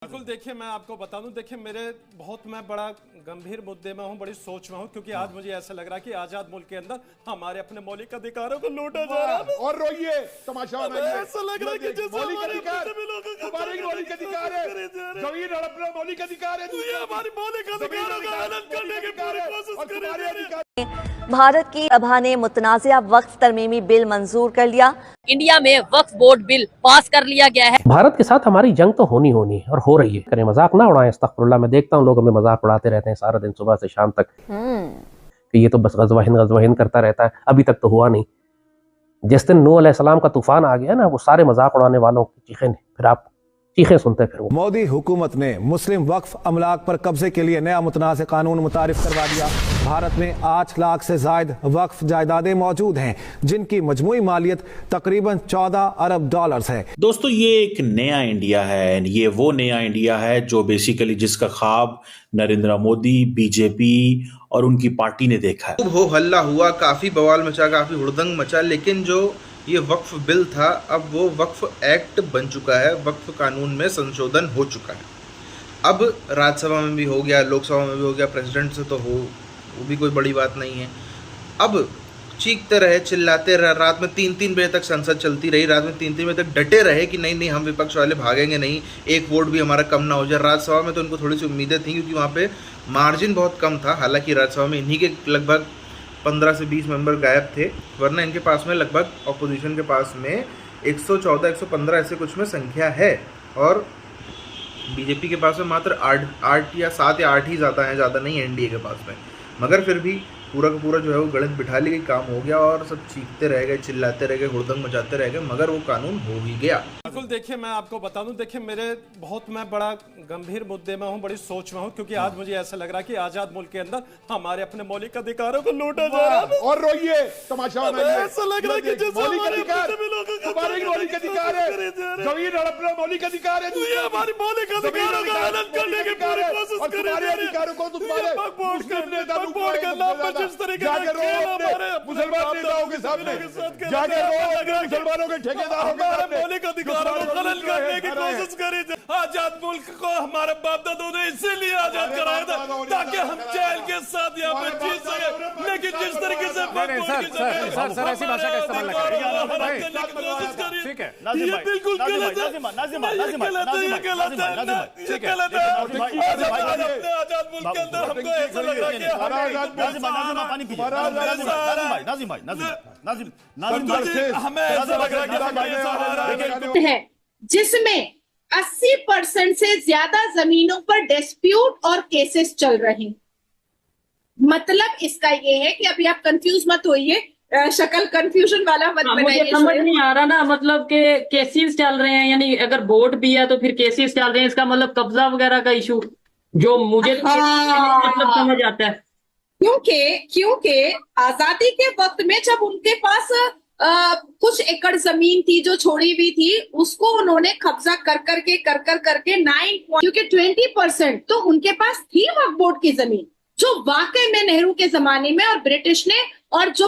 बिल्कुल, देखिए मैं आपको बता दूं, देखिए मैं बड़ा गंभीर मुद्दे में हूं, बड़ी सोच में हूं, क्योंकि आज मुझे ऐसा लग रहा है कि आजाद मुल्क के अंदर हमारे अपने मौलिक अधिकारों को लूटा जा रहा है। और रोइए, तमाशा बनाइए। ऐसा लग रहा है कि जैसे मौलिक हमारे अधिकार अपने लोगों का हमारे मौलिक अधिकार है, जमीन हड़पना मौलिक अधिकार है, ये हमारी मौलिक अधिकारों का हनन करने की पूरी कोशिश कर रही है। भारत की सभा ने मुतनाज़िया वक्फ तरमीमी बिल मंजूर कर लिया। इंडिया में वक्फ बोर्ड बिल पास कर लिया गया है। भारत के साथ हमारी जंग तो होनी है और हो रही है। करें मजाक ना उड़ाएं, अस्तगफुरुल्लाह। मैं देखता हूँ लोग हमें मजाक उड़ाते रहते हैं सारा दिन सुबह से शाम तक कि ये तो बस गज़वा हिंद करता रहता है। अभी तक तो हुआ नहीं। जिस दिन नूह अलैहिस्सलाम का तूफान आ गया ना, वो सारे मजाक उड़ाने वालों की चीखें, फिर आप चीखें सुनते फिर वो। मोदी हुकूमत ने मुस्लिम वक्फ अमलाक पर कब्जे के लिए नया मुतनाज़ कानून मुतारिफ करवा दिया। भारत में 8 लाख से जायद वक्फ जायदादें मौजूद हैं, जिनकी मजमूई मालियत तकरीबन 14 अरब डॉलर्स है। दोस्तों, ये एक नया इंडिया है। ये वो नया इंडिया है जो बेसिकली जिसका ख्वाब नरेंद्र मोदी, बीजेपी और उनकी पार्टी ने देखा है। हो हल्ला हुआ, काफी बवाल मचा, काफी हुड़दंग मचा, लेकिन जो ये वक्फ बिल था, अब वो वक्फ एक्ट बन चुका है, वक्फ कानून में संशोधन हो चुका है। अब राज्यसभा में भी हो गया, लोकसभा में भी हो गया, प्रेसिडेंट से तो वो भी कोई बड़ी बात नहीं है। अब चीखते रहे, चिल्लाते रहे, रात में 3-3 बजे तक संसद चलती रही, रात में 3-3 बजे तक डटे रहे कि नहीं हम विपक्ष वाले भागेंगे नहीं, एक वोट भी हमारा कम ना हो जाए। राज्यसभा में तो उनको थोड़ी सी उम्मीदें थी, क्योंकि वहाँ पे मार्जिन बहुत कम था। हालांकि राज्यसभा में इन्हीं के लगभग 15 से 20 मेंबर गायब थे, वरना इनके पास में लगभग अपोजिशन के पास में 114, 115 ऐसे कुछ में संख्या है, और बीजेपी के पास में मात्र 8 या 7 या 8 ही ज़्यादा नहीं है एनडीए के पास में। मगर फिर भी पूरा का पूरा जो है वो गणित बिठा ली गई, काम हो गया, और सब चीखते रह गए, चिल्लाते रह गए, हुड़दंग मचाते रह गए, मगर वो कानून हो ही गया। बिल्कुल, देखिए मैं आपको बता दूं, देखिए मैं बड़ा गंभीर मुद्दे में हूं, बड़ी सोच में हूं, क्योंकि आज मुझे ऐसा लग रहा है कि आजाद मुल्क के अंदर हमारे अपने मौलिक अधिकारों को लूटा जा रहा है। और रोइए, तमाशा बनाइए। ऐसा लग रहा है कि जैसे मौलिक हमारे अधिकार अपने लोगों का हमारे मौलिक अधिकार है, जमीन हड़पना मौलिक अधिकार है, ये हमारी मौलिक अधिकारों का हनन करने की पूरी कोशिश कर रही है। तुम्हारे अधिकारों को तुम्हारे मुस्लिम नेता के नाम पर जिस तरीके से मुसलमान नेताओं के सामने जाके मुसलमानों के ठेकेदारों के सामने मौलिक अधिकारों को खनन करने की कोशिश करी। आजाद मुल्क को हमारे बाप दादों ने इसीलिए आजाद कराया था ताकि हम चैन के साथ यहाँ पे जी सके, लेकिन जिस तरीके से सर ऐसी भाषा का इस्तेमाल ना करें। ठीक है, ये बिल्कुल गलत है। आजाद मुल्क के अंदर हमको ऐसा लग रहा है जिसमें 80% से ज्यादा जमीनों पर डिस्प्यूट और केसेस चल रहे हैं। मतलब इसका ये है कि अभी आप कंफ्यूज मत होइए, शक्ल कंफ्यूजन वाला मत बनाइए। समझ नहीं आ रहा ना, मतलब के केसेस चल रहे हैं, यानी अगर वोट भी है तो फिर केसेस चल रहे हैं, इसका मतलब कब्जा वगैरह का इशू जो मुझे मतलब समझ आता है। क्योंकि आजादी के वक्त में जब उनके पास कुछ एकड़ जमीन थी जो छोड़ी हुई थी, उसको उन्होंने कब्जा कर करके 9, क्योंकि 20% तो उनके पास थी वक्फ बोर्ड की जमीन, जो वाकई में नेहरू के जमाने में और ब्रिटिश ने और जो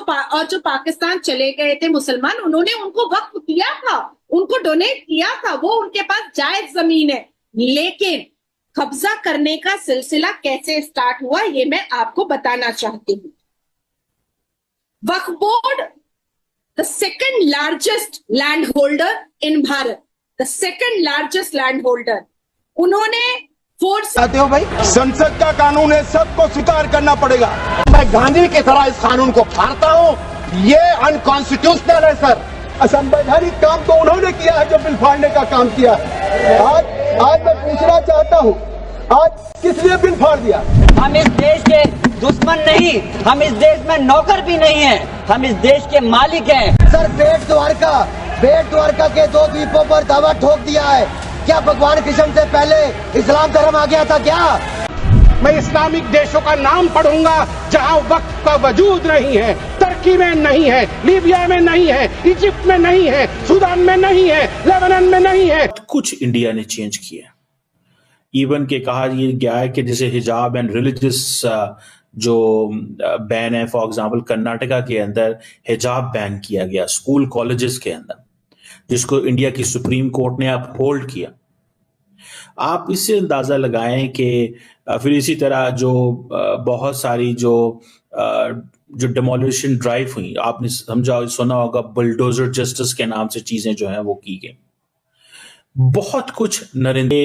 पाकिस्तान चले गए थे मुसलमान, उन्होंने उनको वक्फ किया था, उनको डोनेट किया था, वो उनके पास जायज जमीन है। लेकिन कब्जा करने का सिलसिला कैसे स्टार्ट हुआ ये मैं आपको बताना चाहती हूँ। Waqf board the second largest land holder in Bharat, the second largest land holder, उन्होंने चाहते हो भाई, संसद का कानून है, सबको स्वीकार करना पड़ेगा। मैं गांधी की तरह इस कानून को फाड़ता हूँ। ये अनकॉन्स्टिट्यूशनल है सर। असंवैधानिक काम तो उन्होंने किया है जो बिल फाड़ने का काम किया है। आज मैं पूछना चाहता हूँ, आज किस लिए बिल फाड़ दिया? हम इस देश के दुश्मन नहीं, हम इस देश में नौकर भी नहीं है, हम इस देश के मालिक हैं। सर बेट द्वारका के 2 द्वीपों पर दावा ठोक दिया है। क्या भगवान कृष्ण से पहले इस्लाम धर्म आ गया था क्या? मैं इस्लामिक देशों का नाम पढ़ूंगा जहां वक्त का वजूद नहीं है, तुर्की में नहीं है, लीबिया में नहीं है, इजिप्ट में नहीं है, सूडान में नहीं है, लेबनान में नहीं है। कुछ इंडिया ने चेंज किया। इवन के कहा ये गया है कि जैसे हिजाब एंड रिलीजियस जो बैन है, फॉर एग्जांपल कर्नाटका के अंदर हिजाब बैन किया गया स्कूल कॉलेजेस के अंदर, जिसको इंडिया की सुप्रीम कोर्ट ने अपहोल्ड किया। आप इससे अंदाजा लगाएं कि फिर इसी तरह जो बहुत सारी जो डिमोलिशन ड्राइव हुई, आपने समझा सुना होगा, बुलडोजर जस्टिस के नाम से चीजें जो हैं वो की गई। बहुत कुछ नरेंद्र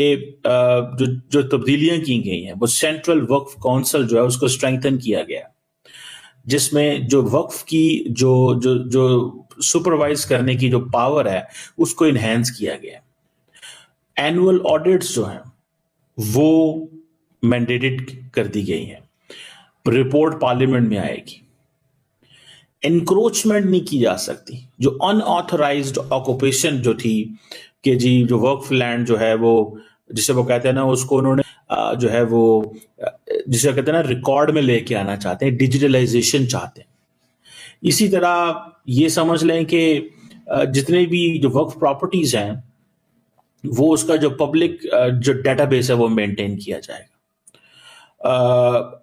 जो तब्दीलियां की गई हैं, वो सेंट्रल वक्फ काउंसिल जो है उसको स्ट्रेंथन किया गया, जिसमें जो वक्फ की जो जो जो सुपरवाइज करने की जो पावर है उसको इनहेंस किया गया। एनुअल ऑडिट्स जो हैं वो मैंडेटेड कर दी गई हैं, रिपोर्ट पार्लियामेंट में आएगी। एनक्रोचमेंट नहीं की जा सकती। जो अनऑथराइज्ड ऑक्यूपेशन जो थी कि जी जो वक्फ लैंड जो है वो, जिसे वो कहते हैं ना, उसको उन्होंने जो है वो जिसे कहते हैं ना रिकॉर्ड में लेके आना चाहते हैं, डिजिटलाइजेशन चाहते हैं। इसी तरह ये समझ लें कि जितने भी जो वक्फ प्रॉपर्टीज हैं वो उसका जो पब्लिक जो डेटाबेस है वो मेंटेन किया जाएगा।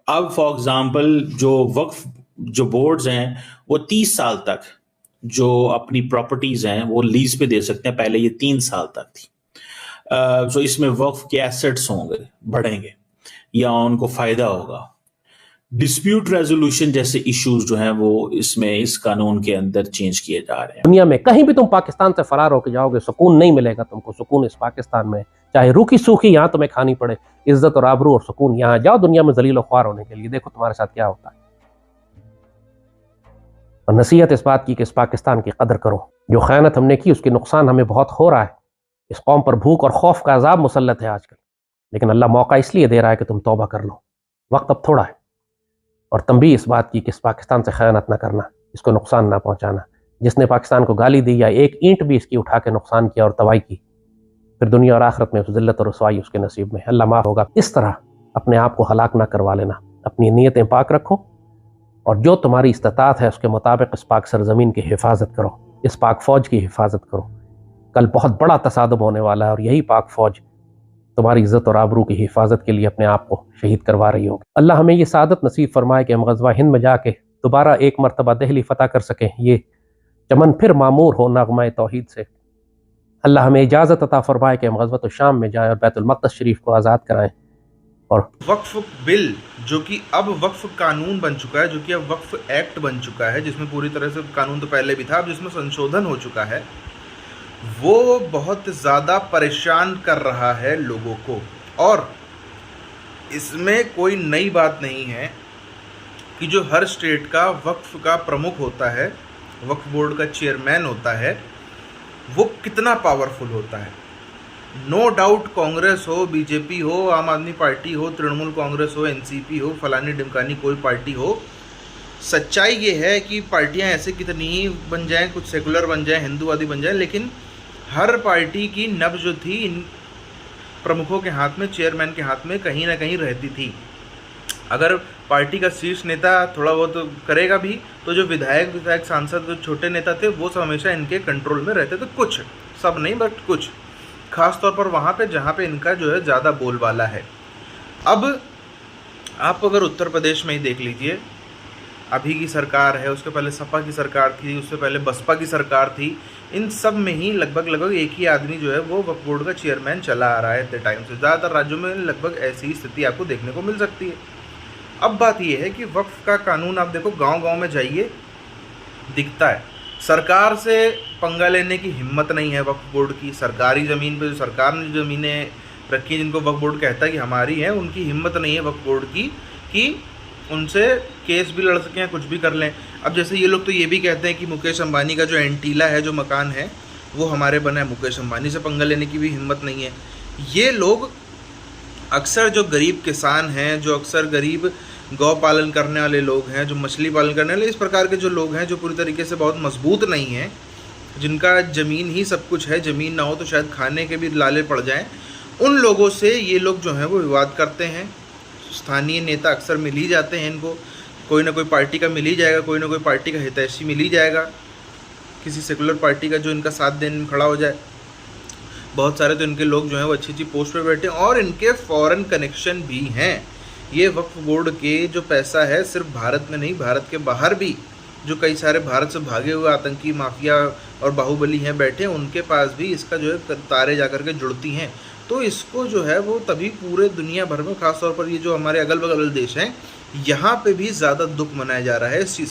अब फॉर एग्जांपल जो वक्फ जो बोर्ड्स हैं वो 30 साल तक जो अपनी प्रॉपर्टीज हैं वो लीज पे दे सकते हैं, पहले ये 3 साल तक थी। सो इसमें वक्फ के एसेट्स होंगे, बढ़ेंगे या उनको फायदा होगा। डिस्प्यूट रेजोल्यूशन जैसे इश्यूज जो हैं वो इसमें इस कानून के अंदर चेंज किए जा रहे हैं। दुनिया में कहीं भी तुम पाकिस्तान से फरार होकर जाओगे, सुकून नहीं मिलेगा तुमको। सुकून इस पाकिस्तान में, चाहे रूखी सूखी यहाँ तुम्हें खानी पड़े, इज्जत और आबरू और सुकून यहाँ जाओ दुनिया में जलील ख्वार होने के लिए, देखो तुम्हारे साथ क्या होता है। और नसीहत इस बात की कि इस पाकिस्तान की कदर करो। जो खयानत हमने की उसके नुकसान हमें बहुत हो रहा है। इस कौम पर भूख और खौफ का अजाब मुसल्लत है आजकल, लेकिन अल्लाह मौका इसलिए दे रहा है कि तुम तौबा कर लो। वक्त अब थोड़ा है। और तंबीह इस बात की कि इस पाकिस्तान से खयानत ना करना, इसको नुकसान ना पहुंचाना। जिसने पाकिस्तान को गाली दी या एक ईंट भी इसकी उठा के नुकसान किया और तबाही की, फिर दुनिया और आखिरत में उस जिल्लत और रसवाई उसके नसीब में। अल्लाह माफ़ होगा। इस तरह अपने आप को हलाक ना करवा लेना। अपनी नीयतें पाक रखो और जो तुम्हारी इस्तात है उसके मुताबिक इस पाक सरजमीन की हिफाजत करो, इस पाक फ़ौज की हिफाजत करो। कल बहुत बड़ा तसादुम होने वाला है और यही पाक फ़ौज तुम्हारी इज़्ज़त और आबरू की हिफाजत के लिए अपने आप को शहीद करवा रही होगी। अल्लाह हमें ये सादत नसीब फरमाए कि हम ग़ज़वा हिंद में जाके दोबारा एक मरतबा दिल्ली फ़तह कर सकें, ये चमन फिर मामूर हो नग़्मा तौहीद से। अल्लाह हमें इजाज़त अता फरमाए कि हम ग़ज़वत शाम में जाएँ और बैतुल मक़दस शरीफ को आज़ाद कराएँ। और वक्फ बिल जो कि अब वक्फ कानून बन चुका है, जो कि अब वक्फ एक्ट बन चुका है, जिसमें पूरी तरह से कानून तो पहले भी था, अब जिसमें संशोधन हो चुका है, वो बहुत ज़्यादा परेशान कर रहा है लोगों को। और इसमें कोई नई बात नहीं है कि जो हर स्टेट का वक्फ का प्रमुख होता है, वक्फ बोर्ड का चेयरमैन होता है, वो कितना पावरफुल होता है। नो डाउट कांग्रेस हो, बीजेपी हो, आम आदमी पार्टी हो, तृणमूल कांग्रेस हो, एनसीपी हो, फलानी ढिमकानी कोई पार्टी हो, सच्चाई ये है कि पार्टियां ऐसे कितनी ही बन जाएं, कुछ सेकुलर बन जाएं, हिंदूवादी बन जाएं, लेकिन हर पार्टी की नब्ज़ जो थी इन प्रमुखों के हाथ में, चेयरमैन के हाथ में कहीं ना कहीं रहती थी। अगर पार्टी का शीर्ष नेता थोड़ा बहुत करेगा भी तो जो विधायक सांसद जो छोटे नेता थे वो सब हमेशा इनके कंट्रोल में रहते थे। कुछ, सब नहीं बट कुछ, खास तौर पर वहाँ पे जहाँ पे इनका जो है ज़्यादा बोलबाला है। अब आप अगर उत्तर प्रदेश में ही देख लीजिए, अभी की सरकार है, उसके पहले सपा की सरकार थी, उससे पहले बसपा की सरकार थी, इन सब में ही लगभग एक ही आदमी जो है वो वक्फ बोर्ड का चेयरमैन चला आ रहा है इतने टाइम से। ज़्यादातर राज्यों में लगभग ऐसी स्थिति आपको देखने को मिल सकती है। अब बात यह है कि वक्फ का कानून आप देखो गांव-गांव में जाइए दिखता है। सरकार से पंगा लेने की हिम्मत नहीं है वक्फ बोर्ड की। सरकारी ज़मीन पे जो सरकार ने ज़मीनें रखी हैं, जिनको वक्फ बोर्ड कहता है कि हमारी हैं, उनकी हिम्मत नहीं है वक्फ बोर्ड की कि उनसे केस भी लड़ सकें, कुछ भी कर लें। अब जैसे ये लोग तो ये भी कहते हैं कि मुकेश अंबानी का जो एंटीला है, जो मकान है, वो हमारे बना है, मुकेश अंबानी से पंगा लेने की भी हिम्मत नहीं है। ये लोग अक्सर जो गरीब किसान हैं, जो अक्सर गरीब गौ पालन करने वाले लोग हैं, जो मछली पालन करने वाले, इस प्रकार के जो लोग हैं जो पूरी तरीके से बहुत मजबूत नहीं हैं, जिनका ज़मीन ही सब कुछ है, ज़मीन ना हो तो शायद खाने के भी लाले पड़ जाएं, उन लोगों से ये लोग जो हैं वो विवाद करते हैं। स्थानीय नेता अक्सर मिल ही जाते हैं इनको, कोई ना कोई पार्टी का मिल ही जाएगा, कोई ना कोई पार्टी का हितैषी मिल ही जाएगा, किसी सेकुलर पार्टी का जो इनका साथ देने में खड़ा हो जाए। बहुत सारे तो इनके लोग जो हैं वो अच्छी अच्छी पोस्ट पे बैठे हैं और इनके फॉरेन कनेक्शन भी हैं। ये वक्फ बोर्ड के जो पैसा है सिर्फ भारत में नहीं, भारत के बाहर भी जो कई सारे भारत से भागे हुए आतंकी माफिया और बाहुबली हैं बैठे, उनके पास भी इसका जो है तारे जा कर के जुड़ती हैं। तो इसको जो है वो तभी पूरे दुनिया भर में, खासतौर पर ये जो हमारे अगल बगल देश हैं, यहाँ पे भी ज़्यादा दुख मनाया जा रहा है इस चीज़